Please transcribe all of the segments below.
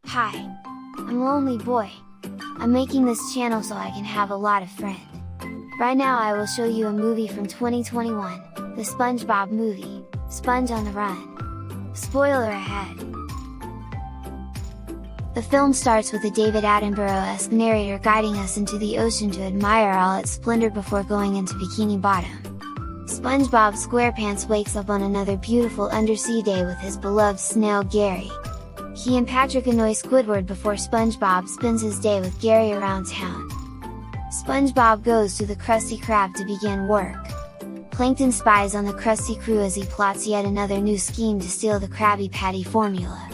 Hi! I'm Lonely Boy. I'm making this channel so I can have a lot of friends. Right now I will show you a movie from 2021, the Spongebob movie, Sponge on the Run. Spoiler ahead! The film starts with a David Attenborough-esque narrator guiding us into the ocean to admire all its splendor before going into Bikini Bottom. SpongeBob SquarePants wakes up on another beautiful undersea day with his beloved snail Gary. He and Patrick annoy Squidward before SpongeBob spends his day with Gary around town. SpongeBob goes to the Krusty Krab to begin work. Plankton spies on the Krusty crew as he plots yet another new scheme to steal the Krabby Patty formula.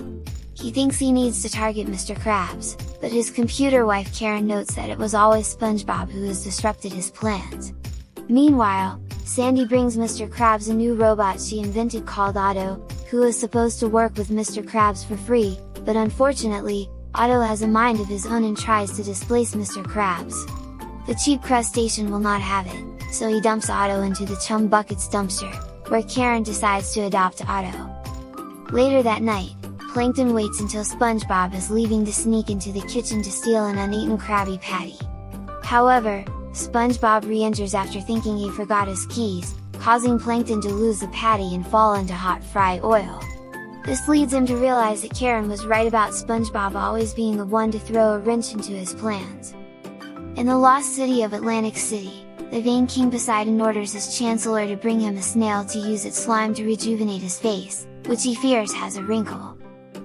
He thinks he needs to target Mr. Krabs, but his computer wife Karen notes that it was always SpongeBob who has disrupted his plans. Meanwhile, Sandy brings Mr. Krabs a new robot she invented called Otto, who is supposed to work with Mr. Krabs for free, but unfortunately, Otto has a mind of his own and tries to displace Mr. Krabs. The cheap crustacean will not have it, so he dumps Otto into the Chum Bucket's dumpster, where Karen decides to adopt Otto. Later that night, Plankton waits until SpongeBob is leaving to sneak into the kitchen to steal an uneaten Krabby Patty. However, SpongeBob re-enters after thinking he forgot his keys, causing Plankton to lose the patty and fall into hot fry oil. This leads him to realize that Karen was right about SpongeBob always being the one to throw a wrench into his plans. In the lost city of Atlantic City, the vain King Poseidon orders his Chancellor to bring him a snail to use its slime to rejuvenate his face, which he fears has a wrinkle.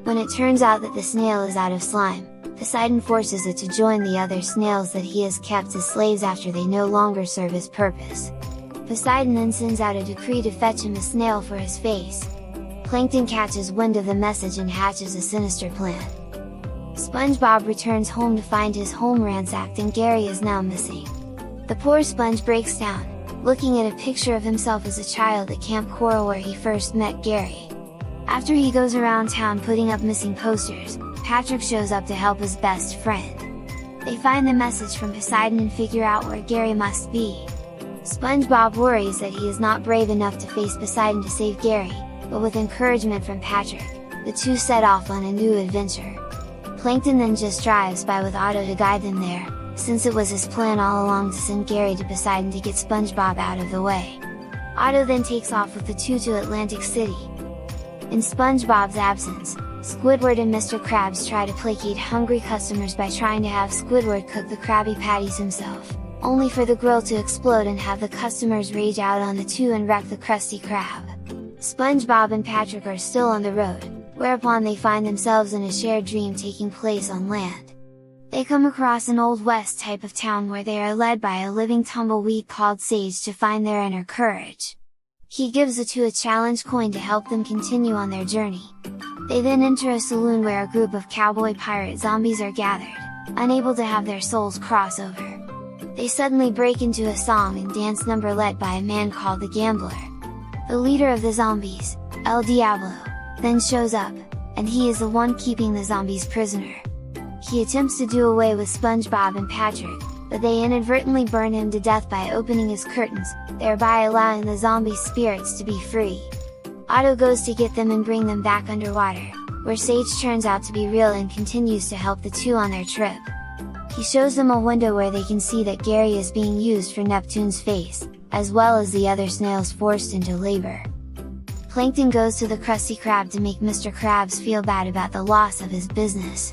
When it turns out that the snail is out of slime, Poseidon forces it to join the other snails that he has kept as slaves after they no longer serve his purpose. Poseidon then sends out a decree to fetch him a snail for his face. Plankton catches wind of the message and hatches a sinister plan. SpongeBob returns home to find his home ransacked and Gary is now missing. The poor sponge breaks down, looking at a picture of himself as a child at Camp Coral where he first met Gary. After he goes around town putting up missing posters, Patrick shows up to help his best friend. They find the message from Poseidon and figure out where Gary must be. SpongeBob worries that he is not brave enough to face Poseidon to save Gary, but with encouragement from Patrick, the two set off on a new adventure. Plankton then just drives by with Otto to guide them there, since it was his plan all along to send Gary to Poseidon to get SpongeBob out of the way. Otto then takes off with the two to Atlantic City. In SpongeBob's absence, Squidward and Mr. Krabs try to placate hungry customers by trying to have Squidward cook the Krabby Patties himself, only for the grill to explode and have the customers rage out on the two and wreck the Krusty Krab. SpongeBob and Patrick are still on the road, whereupon they find themselves in a shared dream taking place on land. They come across an Old West type of town where they are led by a living tumbleweed called Sage to find their inner courage. He gives the two a challenge coin to help them continue on their journey. They then enter a saloon where a group of cowboy pirate zombies are gathered, unable to have their souls cross over. They suddenly break into a song and dance number led by a man called the Gambler. The leader of the zombies, El Diablo, then shows up, and he is the one keeping the zombies prisoner. He attempts to do away with SpongeBob and Patrick, but they inadvertently burn him to death by opening his curtains, thereby allowing the zombie spirits to be free. Otto goes to get them and bring them back underwater, where Sage turns out to be real and continues to help the two on their trip. He shows them a window where they can see that Gary is being used for Neptune's face, as well as the other snails forced into labor. Plankton goes to the Krusty Krab to make Mr. Krabs feel bad about the loss of his business.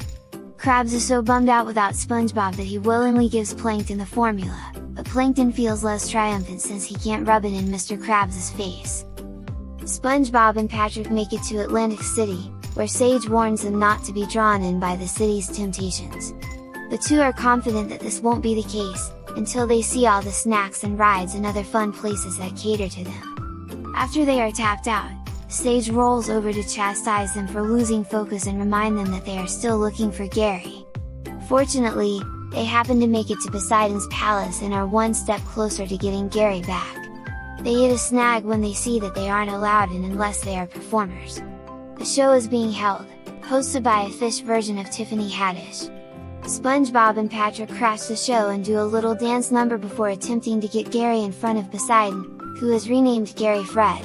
Krabs is so bummed out without SpongeBob that he willingly gives Plankton the formula, but Plankton feels less triumphant since he can't rub it in Mr. Krabs' face. SpongeBob and Patrick make it to Atlantic City, where Sage warns them not to be drawn in by the city's temptations. The two are confident that this won't be the case, until they see all the snacks and rides and other fun places that cater to them. After they are tapped out, Sage rolls over to chastise them for losing focus and remind them that they are still looking for Gary. Fortunately, they happen to make it to Poseidon's palace and are one step closer to getting Gary back. They hit a snag when they see that they aren't allowed in unless they are performers. The show is being held, hosted by a fish version of Tiffany Haddish. SpongeBob and Patrick crash the show and do a little dance number before attempting to get Gary in front of Poseidon, who is renamed Gary Fred.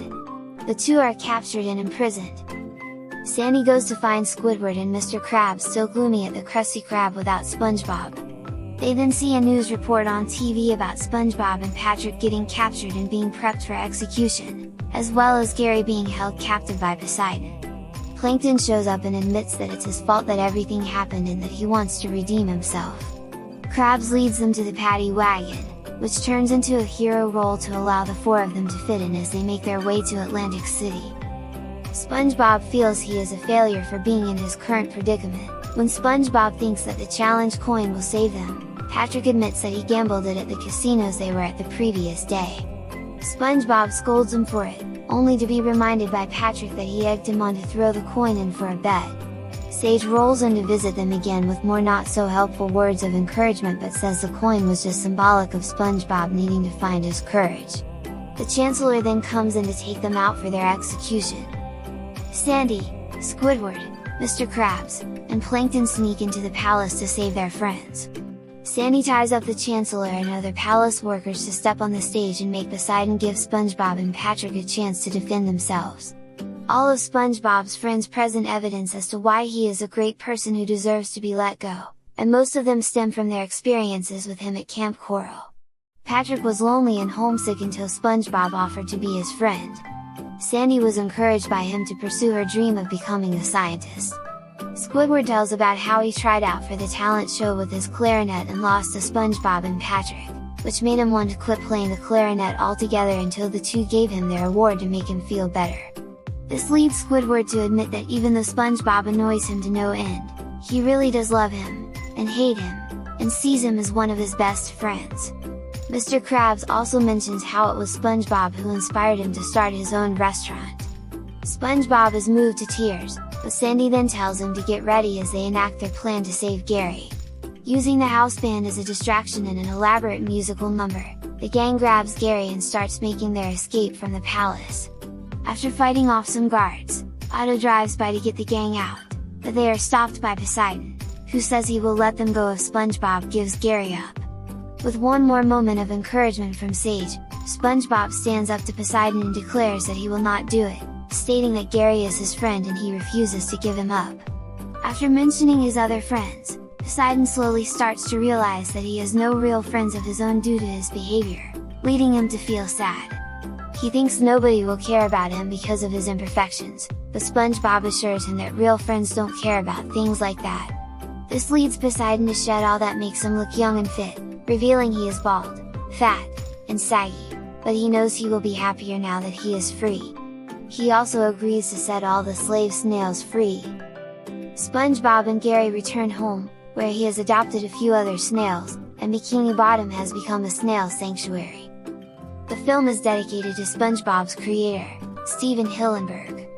The two are captured and imprisoned. Sandy goes to find Squidward and Mr. Krabs still gloomy at the Krusty Krab without Spongebob. They then see a news report on TV about Spongebob and Patrick getting captured and being prepped for execution, as well as Gary being held captive by Poseidon. Plankton shows up and admits that it's his fault that everything happened and that he wants to redeem himself. Krabs leads them to the paddy wagon, which turns into a hero role to allow the four of them to fit in as they make their way to Atlantic City. SpongeBob feels he is a failure for being in his current predicament. When SpongeBob thinks that the challenge coin will save them, Patrick admits that he gambled it at the casinos they were at the previous day. SpongeBob scolds him for it, only to be reminded by Patrick that he egged him on to throw the coin in for a bet. Sage rolls in to visit them again with more not so helpful words of encouragement but says the coin was just symbolic of SpongeBob needing to find his courage. The Chancellor then comes in to take them out for their execution. Sandy, Squidward, Mr. Krabs, and Plankton sneak into the palace to save their friends. Sandy ties up the Chancellor and other palace workers to step on the stage and make Poseidon give SpongeBob and Patrick a chance to defend themselves. All of SpongeBob's friends present evidence as to why he is a great person who deserves to be let go, and most of them stem from their experiences with him at Camp Coral. Patrick was lonely and homesick until SpongeBob offered to be his friend. Sandy was encouraged by him to pursue her dream of becoming a scientist. Squidward tells about how he tried out for the talent show with his clarinet and lost to SpongeBob and Patrick, which made him want to quit playing the clarinet altogether until the two gave him their award to make him feel better. This leads Squidward to admit that even though SpongeBob annoys him to no end, he really does love him, and hate him, and sees him as one of his best friends. Mr. Krabs also mentions how it was SpongeBob who inspired him to start his own restaurant. SpongeBob is moved to tears, but Sandy then tells him to get ready as they enact their plan to save Gary. Using the house band as a distraction in an elaborate musical number, the gang grabs Gary and starts making their escape from the palace. After fighting off some guards, Otto drives by to get the gang out, but they are stopped by Poseidon, who says he will let them go if SpongeBob gives Gary up. With one more moment of encouragement from Sage, SpongeBob stands up to Poseidon and declares that he will not do it, stating that Gary is his friend and he refuses to give him up. After mentioning his other friends, Poseidon slowly starts to realize that he has no real friends of his own due to his behavior, leading him to feel sad. He thinks nobody will care about him because of his imperfections, but SpongeBob assures him that real friends don't care about things like that. This leads Poseidon to shed all that makes him look young and fit, revealing he is bald, fat, and saggy, but he knows he will be happier now that he is free. He also agrees to set all the slave snails free. SpongeBob and Gary return home, where he has adopted a few other snails, and Bikini Bottom has become a snail sanctuary. The film is dedicated to SpongeBob's creator, Steven Hillenburg.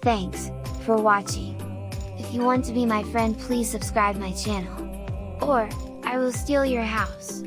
Thanks for watching. If you want to be my friend, please subscribe my channel. Or, I will steal your house.